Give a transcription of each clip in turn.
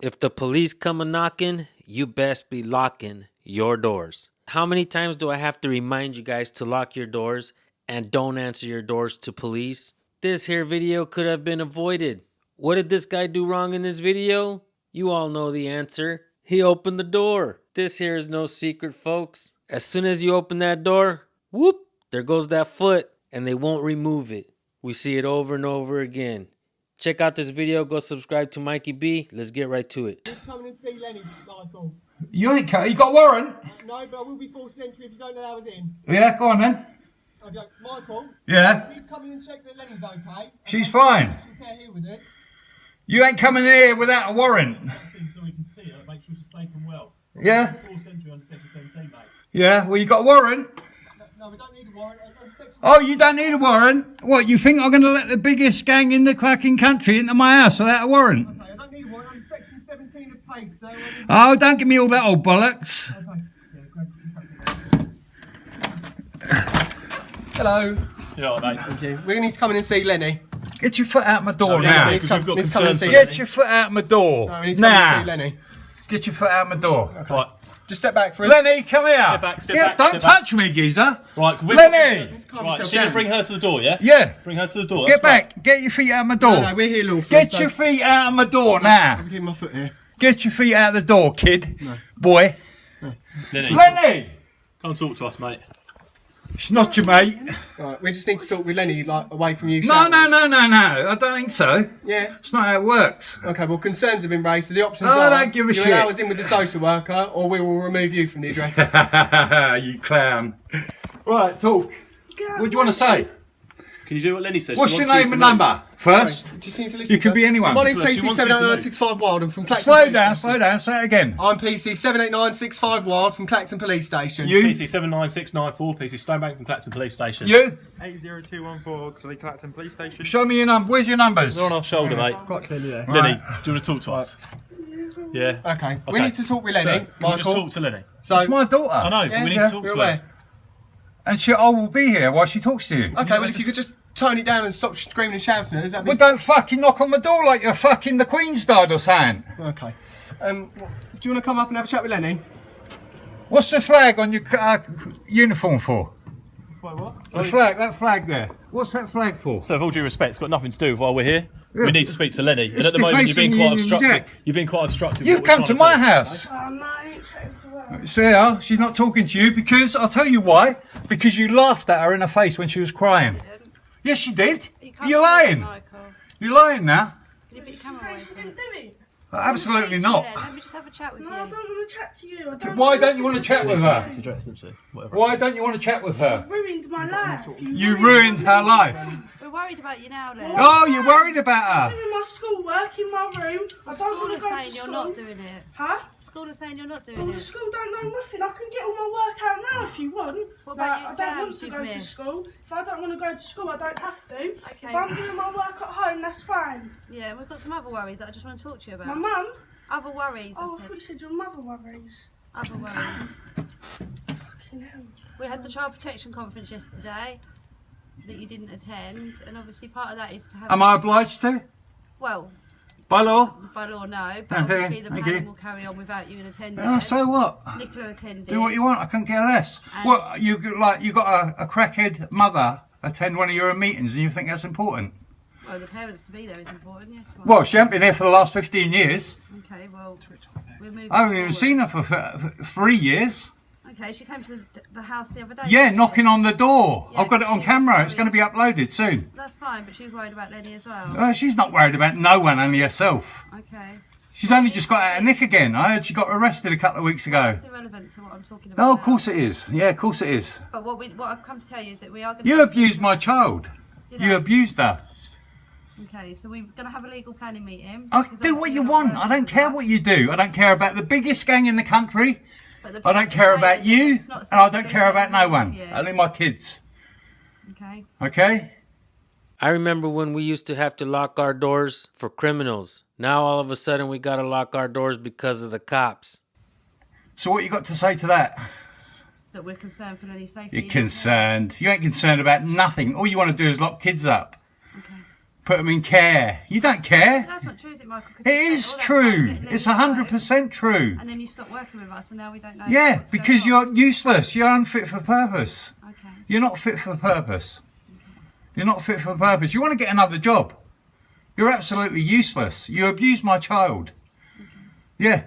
If the police come a-knocking, you best be locking your doors. How many times do I have to remind you guys to lock your doors and don't answer your doors to police? This here video could have been avoided. What did this guy do wrong in this video? You all know the answer. He opened the door. This here is no secret, folks. As soon as you open that door, whoop, there goes that foot, and they won't remove it. We see it over and over again. Check out this video. Go subscribe to Mikey B. Let's get right to it. Let's come in and see Lenny, Michael. You ain't you got a warrant? No, but I will be forced entry if you don't allow us in. Yeah, go on then. Okay, Michael. Yeah. Please come in and check that Lenny's okay. She's fine. She's here with us. You ain't coming here without a warrant. So we can see her, make sure she's safe and well. Yeah. Forced entry under section 17, mate. Yeah, well you got a warrant? No, we don't need a warrant. Oh, you don't need a warrant? What, you think I'm going to let the biggest gang in the fucking country into my house without a warrant? Okay, I don't need a warrant. Under section 17 of PACE, so... Oh, don't give me all that old bollocks. Okay. Hello. You know what, mate? Thank you. We need to come in and see Lenny. Get your foot out my door No, now. Lenny, because we've got Let's come and concerns see for Lenny. Get your foot out my door. No, we need to come and see Lenny. Get your foot out my door. Okay. Right, Just step back for us. Lenny, come here. Step back, step Yeah, back, don't step touch me, geezer. right, we've Lenny! got Calm right, yourself she's going down. to bring her to the door, yeah? Yeah. Bring her to the door. Get that's right. back. Get your feet out my door. No, we're here lawfully. Get so- your feet out of my door now. I'm keeping my foot here. Get your feet out of the door, kid. Boy. Lenny, Lenny! come talk to us, mate. It's not your mate. Right, we just need to talk with Lenny, like, away from you. No. I don't think so. Yeah. It's not how it works. Okay, well, concerns have been raised, so the options Oh, are... don't give a you shit. allow us in with the social worker, or we will remove you from the address. You clown. Right, talk. What do you want to say? Can you do what Lenny says? What's She your wants you name to and know. number? First, Just need to listen. you could be anyone. My name's She PC wants you to 78965 Wild. I'm from Clacton. Slow Police down, Station. slow down. Say it again. I'm PC 78965 Wild from Clacton Police Station. You, PC 79694, PC Stonebank from Clacton Police Station. you. 80214 Oxley Clacton Police Station. Show me your number. Where's your numbers? They're on our shoulder, mate. Quite clearly there. Lenny, do you want to talk to us? Yeah. Okay, we Okay. need to talk with Lenny, So, can we just Michael. talk to Lenny? So, It's my daughter. I know, but we need to talk we're to aware. her. And I will be here while she talks to you. Okay, well, if you could just tone it down and stop screaming and shouting at us, that'd be... Well, don't fucking knock on my door like you're fucking the Queen's died or something. Okay. Do you want to come up and have a chat with Lenny? What's the flag on your uniform for? Wait, what? The flag, that flag there. What's that flag for? So, with all due respect, it's got nothing to do with why we're here. Yeah. We need to speak to Lenny. And It's at the moment, you're being defacing quite Union obstructive. Jack. You've been quite obstructive. You've with what come we're to trying my do. house. Oh no, I ain't checking for that. See her? She's not talking to you because I'll tell you why. Because you laughed at her in the face when she was crying. Yes, she did. You're lying. You're lying now. Can you put your camera away, She didn't please? do it. Absolutely not. Let me just have a chat with No, I you. don't want to chat to you. I don't Why don't you want to chat with her? It's addressed, isn't she? Whatever. Why don't you want to chat with her? You ruined my life. You ruined her life. We're worried about you now, Len. Oh, you're worried about I'm her. doing my schoolwork in my room. I don't School want is to go to saying you're school. not doing it. Huh? School is saying you're not doing Well, the it. school don't know nothing. I can get all my work out now if you want. What about your I don't want exams to you've go to missed? school. If I don't want to go to school, I don't have to. Okay. If I'm doing my work at home, that's fine. Yeah, we've got some other worries that I just want to talk to you My about. mum? Other worries, Oh, I I thought said. you said your mother worries. Other worries. Fucking hell. We had the child protection conference yesterday that you didn't attend, and obviously part of that is to have. Am I obliged to? Well, By law? by law, no, but Okay, obviously the thank planning you. will carry on without you in attendance. Oh, so what? Nicola attended. Do what you want. I couldn't care less. And- What you got a crackhead mother attend one of your meetings, and you think that's important? Well, the parents to be there is important, yes. Well, she hasn't been here for the last 15 years. Okay, well, we're moving I haven't even forward. seen her for 3 years. Okay, she came to the house the other day. Yeah, knocking on the door. Yeah, I've got it on she- camera. It's going to be uploaded soon. That's fine, but she was worried about Lenny as well. She's not worried about no one, only herself. Okay. She's only just got out of nick again. I heard she got arrested a couple of weeks ago. It's irrelevant to what I'm talking about. Oh, of now. course it is. Yeah, of course it is. But what I've come to tell you is that we are going to... You abused my child. Did You I? abused her. Okay, so we're going to have a legal planning meeting. I because do what obviously you you're not want. I working don't with care us. what you do. I don't care about the biggest gang in the country. But the I don't police care are about saying you. it's not And I safe don't for care about no them to one. move you. Only my kids. Okay. Okay? I remember when we used to have to lock our doors for criminals. Now all of a sudden we gotta lock our doors because of the cops. So what you got to say to that? That we're concerned for Lenny's safety. You're concerned. You ain't concerned about nothing. All you want to do is lock kids up. Okay. Put them in care. You don't care. That's not true, is it, Michael? 'Cause It you is spent all that time true. getting It's them to 100% true. go, and then you stopped working with us, and now we don't know. Yeah, what's because going you're useless. You're unfit for purpose. on. Okay. You're not fit for purpose. You're not fit for purpose. You want to get another job. You're absolutely useless. You abused my child. Yeah.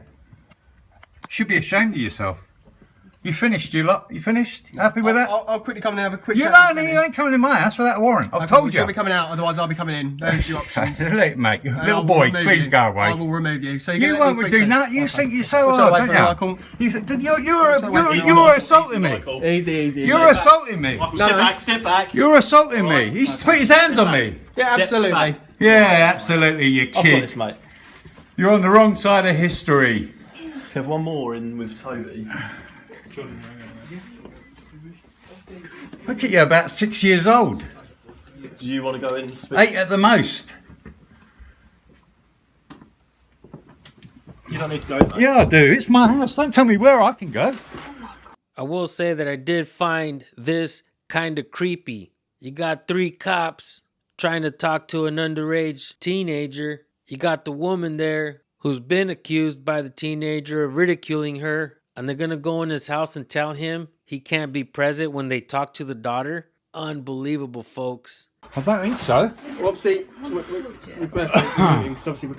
Should be ashamed of yourself. You finished, you lot? You finished? Happy with that? I'll quickly come and have a quick You chat don't, with you Lenny. ain't coming in my house without a warrant. I've Okay, told well, you. She'll be coming out, otherwise I'll be coming in. Those are your options. Look, mate, And I little will boy, remove please you. go I away. will remove you. So You gonna let won't me do speak that. then? You Okay. think you're so What's hard, up, don't Michael? you? Easy, You're assaulting me. Michael. Easy. You're assaulting me. Michael, No, step no. back, step back. You're assaulting me. He's put his hands on me. Yeah, Step absolutely. back. Yeah, absolutely, you I've got kid. this, mate. You're on the wrong side of history. Have one more in with Toby. Look at you, about 6 years old. Do you want to go in and speak? 8 at the most. You don't need to go in, mate. Yeah, I do. It's my house. Don't tell me where I can go. I will say that I did find this kind of creepy. You got 3 cops trying to talk to an underage teenager. You got the woman there who's been accused by the teenager of ridiculing her, and they're gonna go in his house and tell him he can't be present when they talk to the daughter. Unbelievable, folks. I don't think so. Well, obviously, we're because obviously we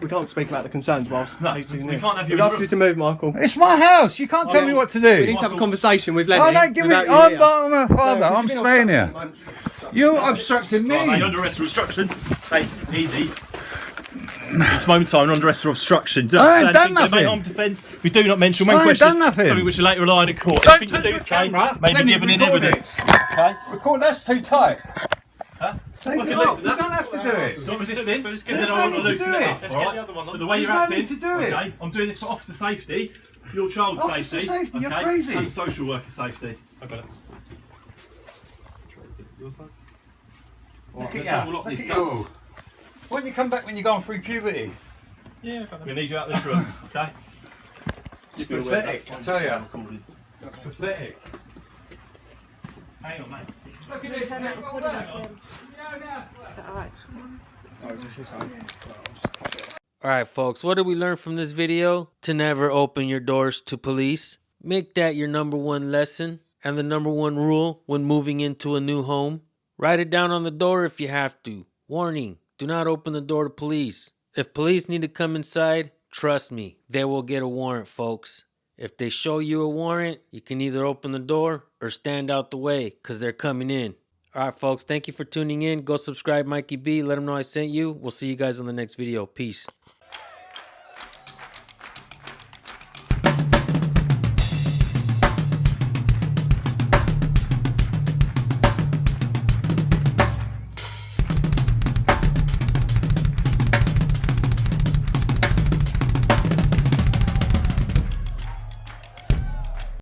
can't speak about the concerns whilst No, facing we you. can't have you We'd in love the you to move, Michael. It's my house. You can't tell me what to We need do. to have a conversation with Lenny. I don't give it. without you I'm here. not my father. No, 'cause I'm you've been staying here. obstructing. You're obstructing Right, mate, me. you're under arrest for obstruction. Hey, easy. It's moment time, you're under arrest for obstruction. Do not I say ain't done anything that may nothing. harm defence. We do not mention one I ain't question. done nothing. Something which will later rely in court. Don't Everything touch you the do say camera. may be Let me given in record evidence. Okay? Record, that's too tight. Huh? Take Okay, it listen, off. You that- don't have to do it. Stop resisting, but let's get There's the no other need one to loosen do it it. up. Let's get the other one. But the way There's you're no acting, need to do it. okay? I'm doing this for officer safety, your child's Officer safety, safety, you're okay? crazy. And social worker safety. I got it. Look Right, at we'll lock you. this Look at down. you. When you come back when you're going through puberty. We need you out of this room, okay? You're pathetic, I tell you. Pathetic. Hang on, mate. Look at this. All right, folks, what did we learn from this video? To never open your doors to police. Make that your #1 lesson and the #1 rule when moving into a new home. Write it down on the door if you have to. Warning, do not open the door to police. If police need to come inside, trust me, they will get a warrant, folks. If they show you a warrant, you can either open the door or stand out the way because they're coming in. All right, folks, thank you for tuning in. Go subscribe, Mikey B. Let them know I sent you. We'll see you guys on the next video. Peace.